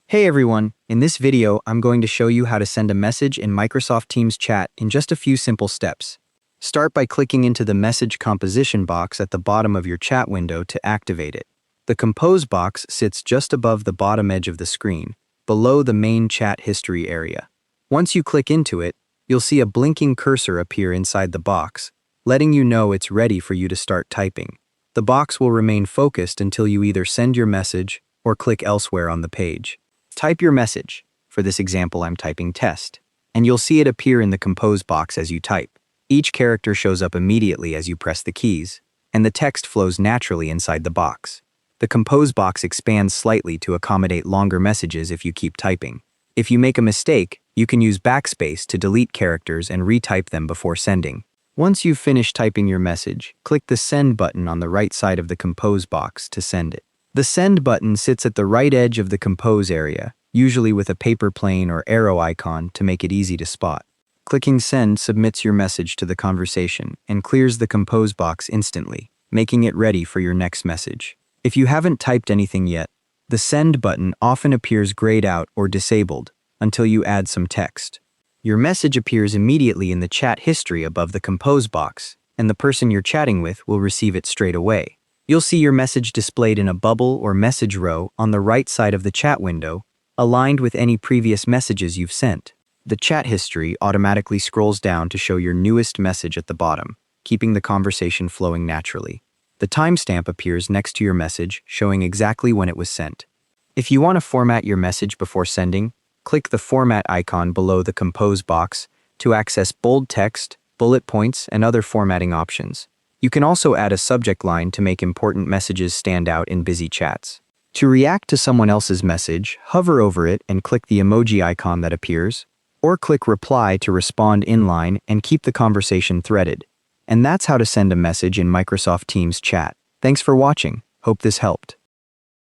Hey everyone, in this video I'm going to show you how to send a message in Microsoft Teams chat in just a few simple steps. Start by clicking into the message composition box at the bottom of your chat window to activate it. The compose box sits just above the bottom edge of the screen, below the main chat history area. Once you click into it, you'll see a blinking cursor appear inside the box, letting you know it's ready for you to start typing. The box will remain focused until you either send your message or click elsewhere on the page. Type your message. For this example, I'm typing test, and you'll see it appear in the compose box as you type. Each character shows up immediately as you press the keys, and the text flows naturally inside the box. The compose box expands slightly to accommodate longer messages if you keep typing. If you make a mistake, you can use backspace to delete characters and retype them before sending. Once you've finished typing your message, click the send button on the right side of the compose box to send it. The send button sits at the right edge of the compose area, usually with a paper plane or arrow icon to make it easy to spot. Clicking send submits your message to the conversation and clears the compose box instantly, making it ready for your next message. If you haven't typed anything yet, the send button often appears grayed out or disabled until you add some text. Your message appears immediately in the chat history above the compose box, and the person you're chatting with will receive it straight away. You'll see your message displayed in a bubble or message row on the right side of the chat window, aligned with any previous messages you've sent. The chat history automatically scrolls down to show your newest message at the bottom, keeping the conversation flowing naturally. The timestamp appears next to your message, showing exactly when it was sent. If you want to format your message before sending, click the format icon below the compose box to access bold text, bullet points, and other formatting options. You can also add a subject line to make important messages stand out in busy chats. To react to someone else's message, hover over it and click the emoji icon that appears, or click reply to respond inline and keep the conversation threaded. And that's how to send a message in Microsoft Teams chat. Thanks for watching. Hope this helped.